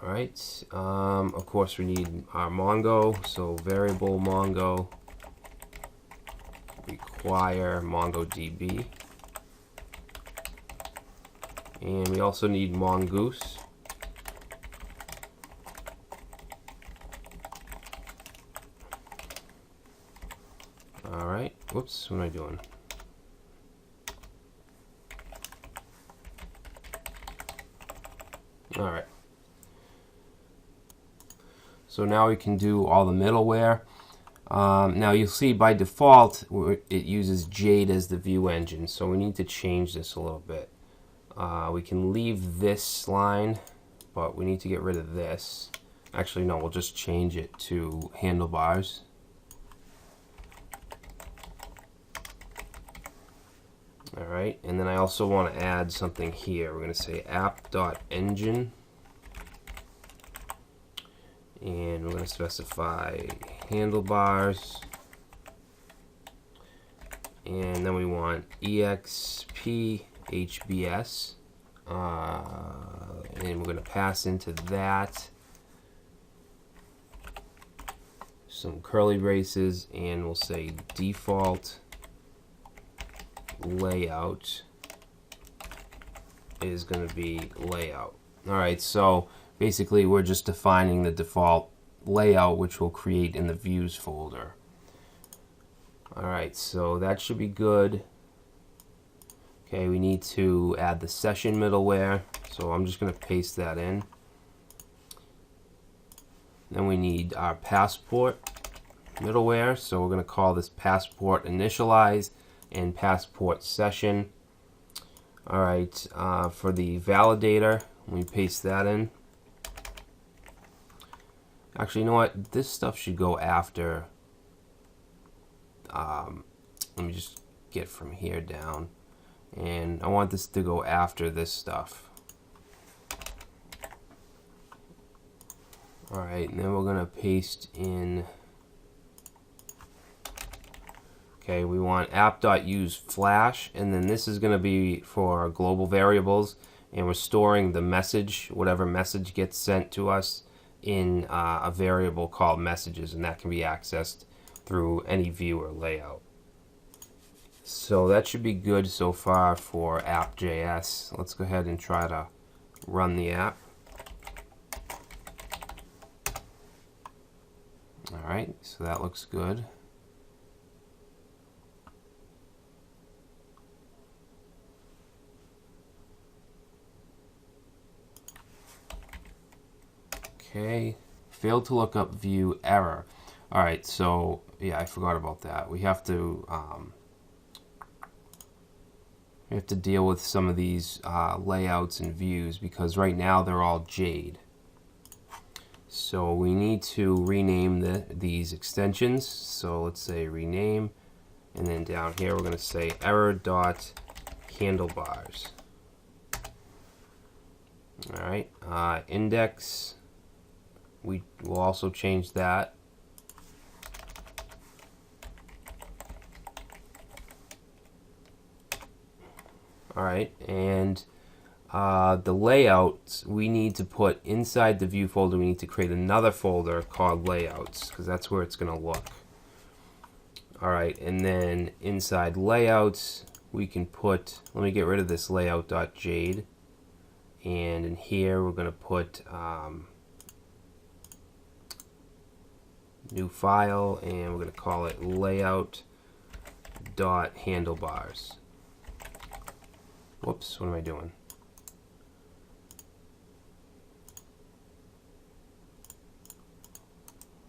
All right. Of course, we need our Mongo. So variable Mongo require MongoDB, and we also need Mongoose. All right. Whoops. What am I doing? All right. So now we can do all the middleware. Now you'll see by default it uses Jade as the view engine, so we need to change this a little bit. We can leave this line, but we need to get rid of this. Actually, no, we'll just change it to handlebars. All right, and then I also want to add something here. We're going to say app.engine, and we're going to specify handlebars, and then we want exp HBS, and we're going to pass into that some curly braces, and we'll say default layout is going to be layout. All right, so basically we're just defining the default layout, which we'll create in the views folder. All right, so that should be good. Okay, we need to add the session middleware, so I'm just going to paste that in. Then we need our passport middleware, so we're going to call this passport initialize and passport session. All right, for the validator, we paste that in. Actually, you know what? This stuff should go after. Let me just get from here down, and I want this to go after this stuff. All right, and then we're gonna paste in. Okay, we want app.useFlash, and then this is going to be for global variables, and we're storing the message, whatever message gets sent to us, in a variable called messages, and that can be accessed through any view or layout. So that should be good so far for app.js. Let's go ahead and try to run the app. All right, so that looks good. Okay, failed to look up view error. All right, so yeah, I forgot about that. We have to deal with some of these layouts and views because right now they're all Jade. So we need to rename these extensions. So let's say rename, and then down here we're going to say error.handlebars. All right, index. We will also change that. All right, and the layout we need to put inside the view folder. We need to create another folder called layouts because that's where it's going to look. All right, and then inside layouts we can put, let me get rid of this layout.jade, and in here we're going to put new file, and we're going to call it layout.handlebars. Whoops, what am I doing?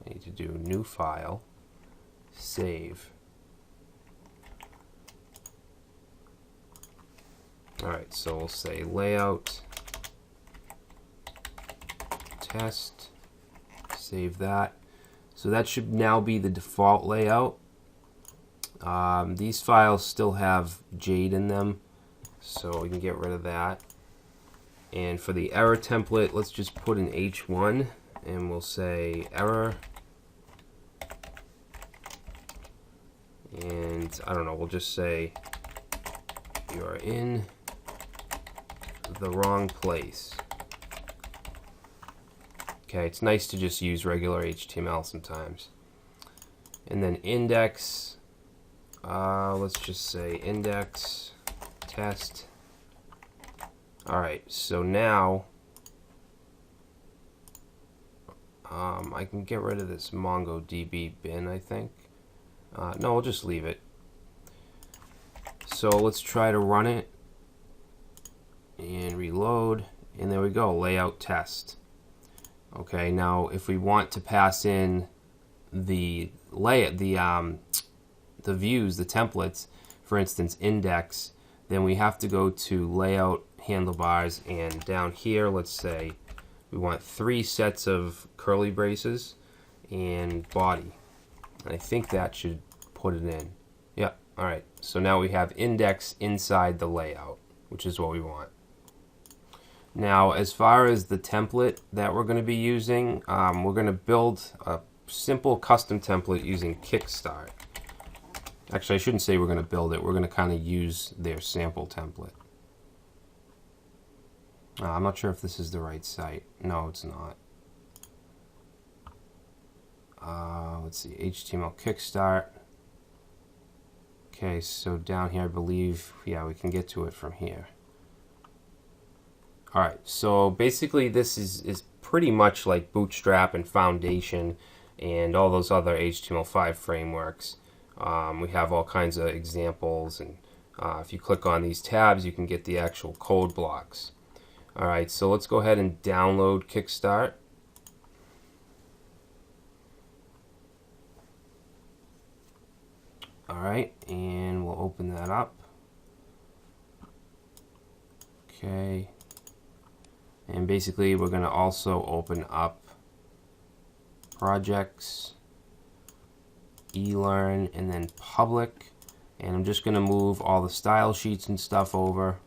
I need to do new file, save. All right, so we'll say layout test, save that. So that should now be the default layout. These files still have Jade in them, so we can get rid of that. And for the error template, let's just put an H1, and we'll say error. And I don't know, we'll just say you're in the wrong place. Okay, it's nice to just use regular HTML sometimes. And then index, let's just say index test. Alright, so now I can get rid of this MongoDB bin, I think. No, we'll just leave it. So let's try to run it and reload, and there we go, layout test. Okay, now if we want to pass in the views, the templates, for instance index, then we have to go to layout handlebars, and down here let's say we want 3 sets of curly braces and body. I think that should put it in. Yeah, alright, so now we have index inside the layout, which is what we want. Now as far as the template that we're going to be using, we're going to build a simple custom template using Kickstart. Actually, I shouldn't say we're going to build it. We're going to kind of use their sample template. I'm not sure if this is the right site. No, it's not. Let's see, HTML Kickstart. Okay, so down here I believe, yeah, we can get to it from here. Alright, so basically this is pretty much like Bootstrap and Foundation and all those other HTML5 frameworks. We have all kinds of examples, and if you click on these tabs you can get the actual code blocks. Alright, so let's go ahead and download Kickstart. Alright, and we'll open that up. Okay. And basically we're going to also open up projects, eLearn, and then public. And I'm just going to move all the style sheets and stuff over.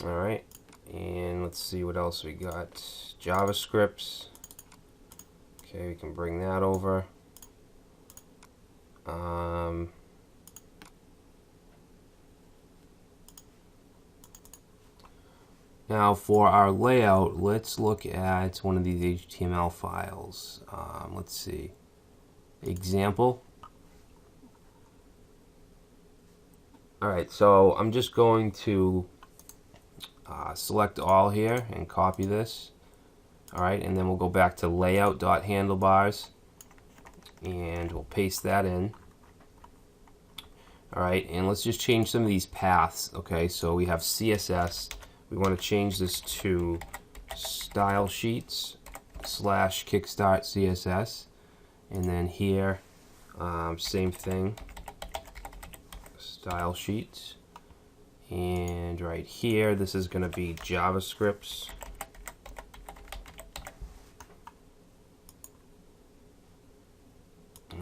Alright, and let's see what else we got. JavaScript. Okay, we can bring that over. Now for our layout, let's look at one of these HTML files. Let's see. Example. Alright, so I'm just going to select all here and copy this. Alright, and then we'll go back to layout.handlebars and we'll paste that in. Alright, and let's just change some of these paths. Okay, so we have CSS. We want to change this to style sheets / Kickstart CSS, and then here same thing, style sheets, and right here this is going to be JavaScript.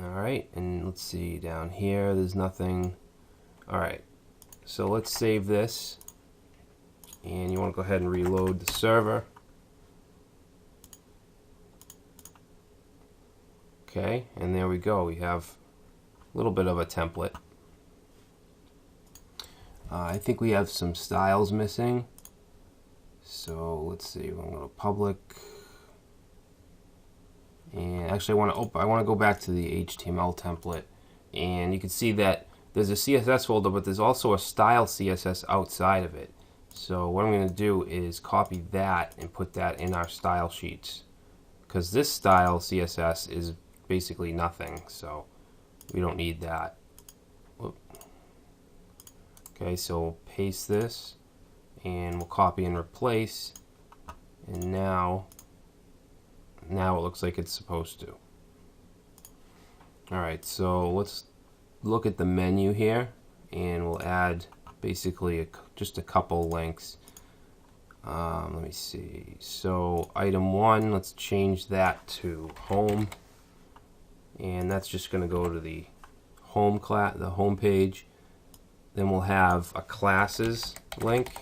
Alright, and let's see, down here there's nothing. Alright, so let's save this, and you want to go ahead and reload the server. Okay, and there we go, we have a little bit of a template. I think we have some styles missing, so let's see, we're going to go to public. And actually I want to go back to the HTML template, and you can see that there's a CSS folder, but there's also a style CSS outside of it. So what I'm going to do is copy that and put that in our style sheets, because this style CSS is basically nothing, so we don't need that. Whoop. Okay, so we'll paste this and we'll copy and replace, and now it looks like it's supposed to. Alright, so let's look at the menu here, and we'll add basically just a couple links. Let me see. So item 1, let's change that to home, and that's just going to go to the home page. Then we'll have a classes link,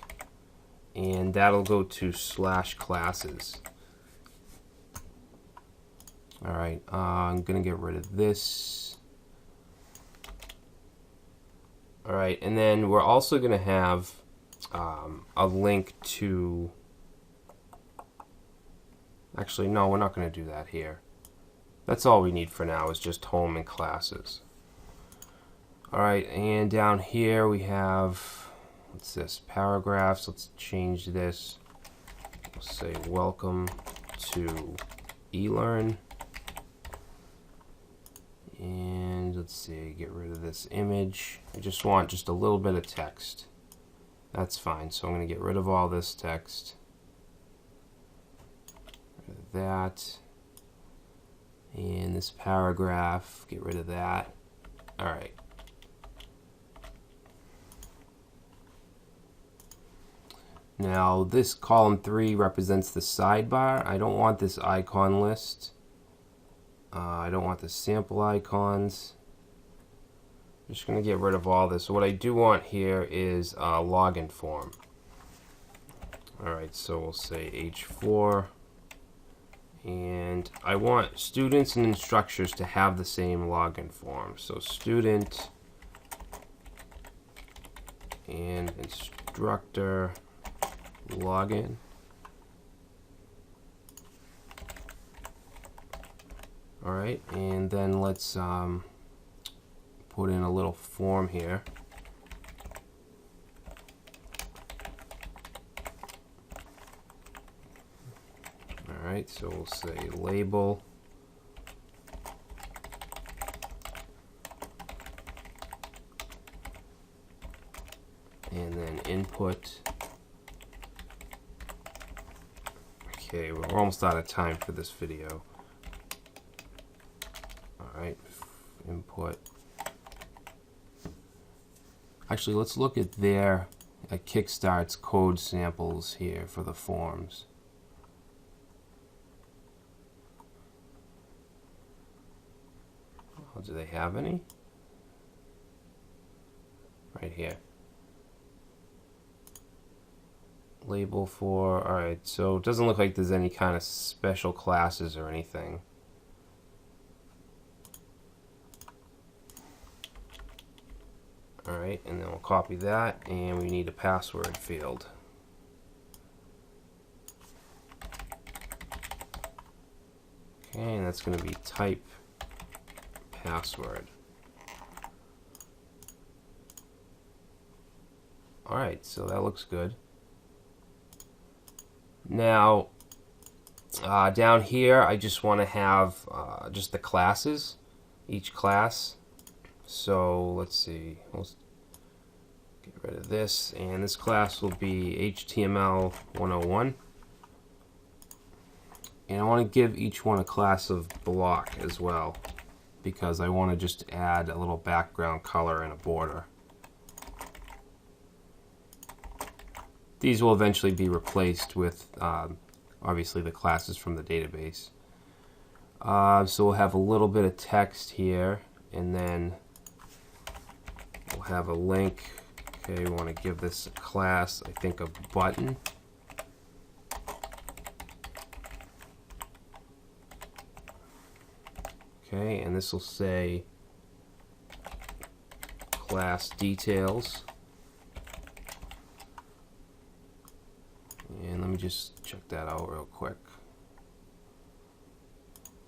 and that'll go to /classes. Alright, I'm going to get rid of this. All right, and then we're also going to have a link to, actually no, we're not going to do that here. That's all we need for now is just home and classes. All right, and down here we have, what's this, paragraphs. Let's change this. We'll say welcome to eLearn. And let's see, get rid of this image. I just want just a little bit of text. That's fine. So I'm going to get rid of all this text. Rid of that. And this paragraph, get rid of that. All right. Now this column 3 represents the sidebar. I don't want this icon list. I don't want the sample icons. I'm just going to get rid of all this. What I do want here is a login form. Alright, so we'll say H4. And I want students and instructors to have the same login form. So student and instructor login. All right, and then let's put in a little form here. All right, so we'll say label. And then input. Okay, we're almost out of time for this video. Alright, input. Actually, let's look at Kickstart's code samples here for the forms. Oh, do they have any? Right here. Label for, alright, so it doesn't look like there's any kind of special classes or anything. Alright, and then we'll copy that, and we need a password field. Okay, and that's going to be type password. Alright, so that looks good. Now, down here, I just want to have just the classes, each class. So let's see, let's get rid of this, and this class will be HTML 101. And I want to give each one a class of block as well, because I want to just add a little background color and a border. These will eventually be replaced with obviously the classes from the database. So we'll have a little bit of text here, and then we'll have a link. Okay, we want to give this a class, I think a button. Okay, and this will say class details. And let me just check that out real quick.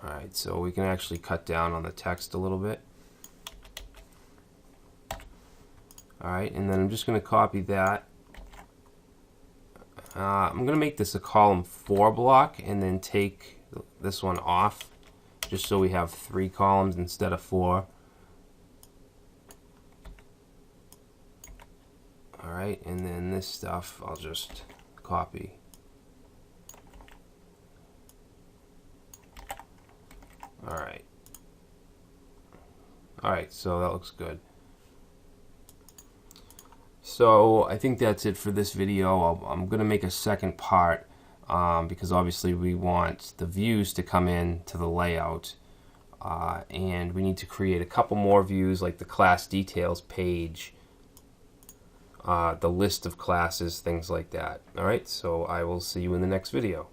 Alright, so we can actually cut down on the text a little bit. Alright, and then I'm just going to copy that. I'm going to make this a column 4 block and then take this one off, just so we have 3 columns instead of 4. Alright, and then this stuff I'll just copy. Alright. Alright, so that looks good. So I think that's it for this video. I'm going to make a second part because obviously we want the views to come in to the layout. And we need to create a couple more views, like the class details page, the list of classes, things like that. Alright, so I will see you in the next video.